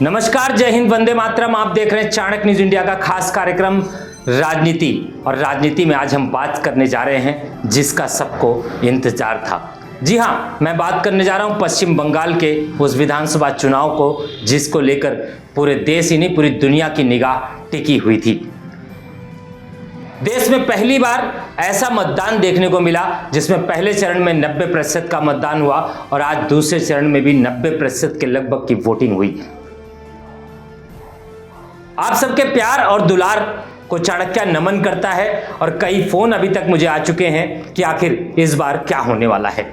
नमस्कार, जय हिंद, वंदे मातरम। आप देख रहे हैं चाणक्य न्यूज इंडिया का खास कार्यक्रम राजनीति। और राजनीति में आज हम बात करने जा रहे हैं जिसका सबको इंतजार था। जी हाँ, मैं बात करने जा रहा हूं पश्चिम बंगाल के उस विधानसभा चुनाव को जिसको लेकर पूरे देश ही नहीं पूरी दुनिया की निगाह टिकी हुई थी। देश में पहली बार ऐसा मतदान देखने को मिला जिसमें पहले चरण में 90% का मतदान हुआ और आज दूसरे चरण में भी 90% के लगभग की वोटिंग हुई। आप सबके प्यार और दुलार को चाणक्य नमन करता है और कई फोन अभी तक मुझे आ चुके हैं कि आखिर इस बार क्या होने वाला है।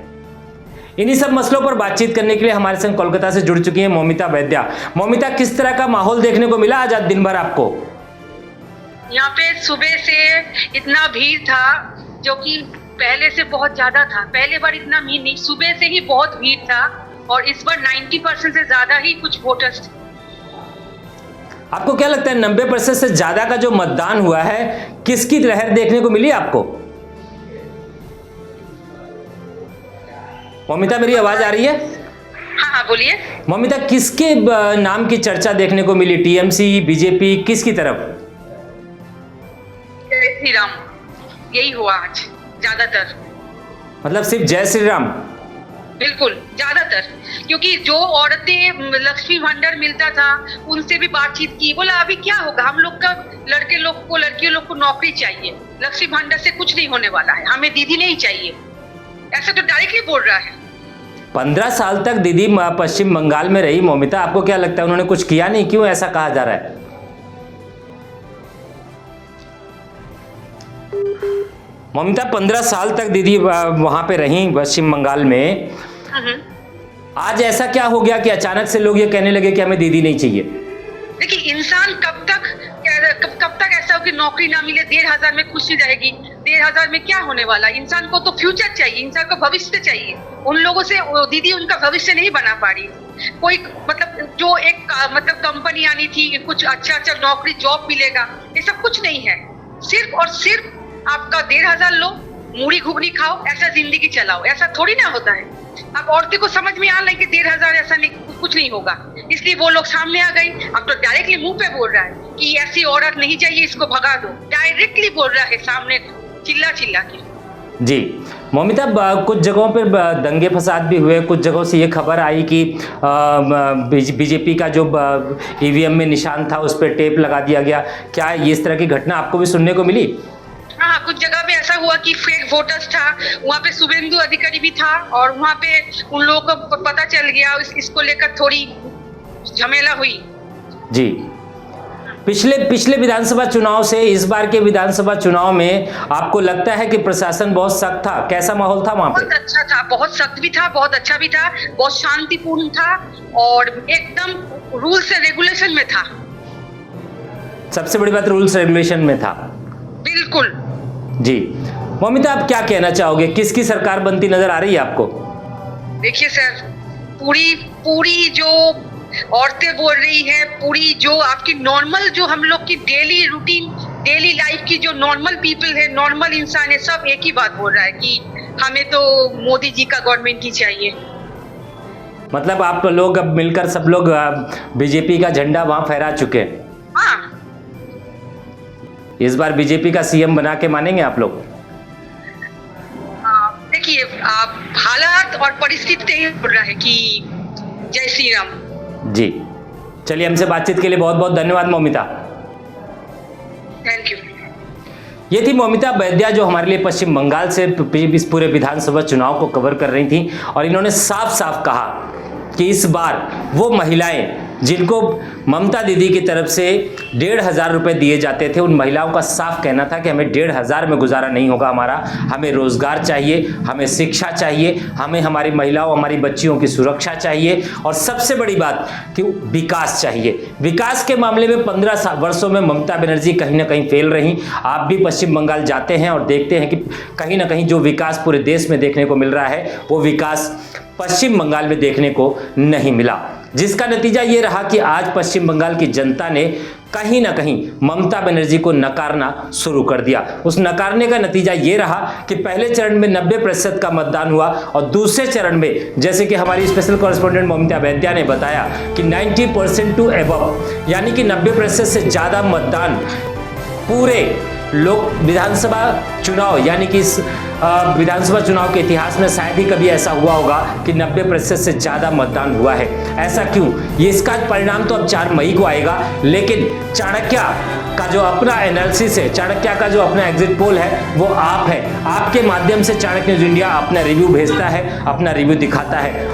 इन्हीं सब मसलों पर बातचीत करने के लिए हमारे संग कोलकाता से जुड़ चुकी हैं मौमिता वैद्या। मौमिता, किस तरह का माहौल देखने को मिला आज दिन भर आपको? यहाँ पे सुबह से इतना भीड़ था जो कि पहले से बहुत ज्यादा था। पहले बार इतना भीड़ नहीं, सुबह से ही बहुत भीड़ था और इस बार 90% से ज्यादा ही कुछ वोटर्स थे। आपको क्या लगता है 90% से ज्यादा का जो मतदान हुआ है किसकी लहर देखने को मिली आपको? मौमिता, मेरी आवाज आ रही है? हाँ, बोलिए। मौमिता, किसके नाम की चर्चा देखने को मिली? टीएमसी, बीजेपी, किसकी तरफ? जय श्री राम, यही हुआ आज ज्यादातर। मतलब सिर्फ जय श्री राम? बिल्कुल, ज्यादातर। क्योंकि जो औरतें लक्ष्मी भंडार मिलता था उनसे भी बातचीत की, बोला अभी क्या होगा, हम लोग का लड़कियों लोग को नौकरी चाहिए, लक्ष्मी भंडार से कुछ नहीं होने वाला है, हमें दीदी नहीं चाहिए, ऐसा तो डायरेक्टली बोल रहा है। 15 साल तक दीदी पश्चिम बंगाल में रही। मौमिता, आपको क्या लगता है उन्होंने कुछ किया नहीं? क्यों ऐसा कहा जा रहा है? मौमिता, 15 साल तक दीदी वहां पे रही पश्चिम बंगाल में। आज ऐसा क्या हो गया कि अचानक से लोग ये कहने लगे कि हमें दीदी नहीं चाहिए? देखिए, इंसान कब तक ऐसा हो कि नौकरी ना मिले, 1500 में खुशी रहेगी? 1500 में क्या होने वाला? इंसान को तो फ्यूचर चाहिए, इंसान को भविष्य चाहिए। उन लोगों से दीदी उनका भविष्य नहीं बना पा रही। कोई मतलब जो एक मतलब कंपनी आनी थी, कुछ अच्छा नौकरी जॉब मिलेगा, ये सब कुछ नहीं है। सिर्फ और सिर्फ आपका 1500 लो, मूढ़ी घुगनी खाओ, ऐसा जिंदगी चलाओ, ऐसा थोड़ी ना होता है। अब औरतें को समझ में आ रहा है कि 1500 ऐसा नहीं, कुछ नहीं होगा, इसलिए वो लोग सामने आ गई। अब तो डायरेक्टली मुंह पे बोल रहा है कि ऐसी औरत नहीं चाहिए, इसको भगा दो। डायरेक्टली बोल रहा है सामने, चिल्ला के। जी मौमिता, कुछ जगहों पर दंगे फसाद भी हुए। कुछ जगहों से ये खबर आई कि बीजेपी का जो ईवीएम में निशान था उस पर टेप लगा दिया गया। क्या इस तरह की घटना आपको भी सुनने को मिली? हाँ, कुछ जगह पे ऐसा हुआ कि फेक वोटर्स था, वहाँ पे शुभेंदु अधिकारी भी था और वहाँ पे उन लोगों को पता चल गया, इसको लेकर थोड़ी झमेला हुई। जी, पिछले विधानसभा चुनाव से इस बार के विधानसभा चुनाव में आपको लगता है कि प्रशासन बहुत सख्त था? कैसा माहौल था वहाँ पे? बहुत अच्छा था, बहुत सख्त भी था, बहुत अच्छा भी था, बहुत शांतिपूर्ण था और एकदम रूल्स एंड रेगुलेशन में था। सबसे बड़ी बात रूल्स रेगुलेशन में था। बिल्कुल जी। मौमिता, आप क्या कहना चाहोगे? किसकी सरकार बनती नजर आ रही है आपको? देखिए सर, पूरी जो औरतें बोल रही है, पूरी जो आपकी नॉर्मल जो हम लोग की डेली रूटीन, डेली लाइफ की जो नॉर्मल पीपल है, नॉर्मल इंसान है, सब एक ही बात बोल रहा है कि हमें तो मोदी जी का गवर्नमेंट ही चाहिए। मतलब आप लोग अब मिलकर सब लोग बीजेपी का झंडा वहां फहरा चुके हैं। हाँ, इस बार बीजेपी का सीएम बना के मानेंगे आप लोग? देखिए, आप हालात और परिस्थिति यही बोल रहा है कि जय श्री राम। जी, चलिए, हमसे बातचीत के लिए बहुत बहुत धन्यवाद मौमिता। Thank you. ये थी मौमिता वैद्या जो हमारे लिए पश्चिम बंगाल से इस पूरे विधानसभा चुनाव को कवर कर रही थी और इन्होंने साफ साफ कहा कि इस बार वो महिलाएं जिनको ममता दीदी की तरफ से 1500 रुपए दिए जाते थे, उन महिलाओं का साफ कहना था कि हमें 1500 में गुजारा नहीं होगा हमारा, हमें रोजगार चाहिए, हमें शिक्षा चाहिए, हमें हमारी महिलाओं, हमारी बच्चियों की सुरक्षा चाहिए और सबसे बड़ी बात कि विकास चाहिए। विकास के मामले में 15 वर्षों में ममता बनर्जी कहीं ना कहीं फेल रही। आप भी पश्चिम बंगाल जाते हैं और देखते हैं कि कहीं ना कहीं जो विकास पूरे देश में देखने को मिल रहा है वो विकास पश्चिम बंगाल में देखने को नहीं मिला, जिसका नतीजा ये रहा कि आज पश्चिम बंगाल की जनता ने कहीं ना कहीं ममता बनर्जी को नकारना शुरू कर दिया। उस नकारने का नतीजा ये रहा कि पहले चरण में 90% का मतदान हुआ और दूसरे चरण में, जैसे कि हमारी स्पेशल कॉरेस्पॉन्डेंट ममिता वैद्या ने बताया, कि 90% टू अबव, यानी कि 90% से ज़्यादा मतदान पूरे लोक विधानसभा चुनाव, यानी कि इस विधानसभा चुनाव के इतिहास में शायद ही कभी ऐसा हुआ होगा कि 90% से ज़्यादा मतदान हुआ है। ऐसा क्यों? ये इसका परिणाम तो अब 4 मई को आएगा, लेकिन चाणक्य का जो अपना एनालिसिस है, चाणक्य का जो अपना एग्जिट पोल है, वो आप है। आपके माध्यम से चाणक्य न्यूज इंडिया अपना रिव्यू भेजता है, अपना रिव्यू दिखाता है।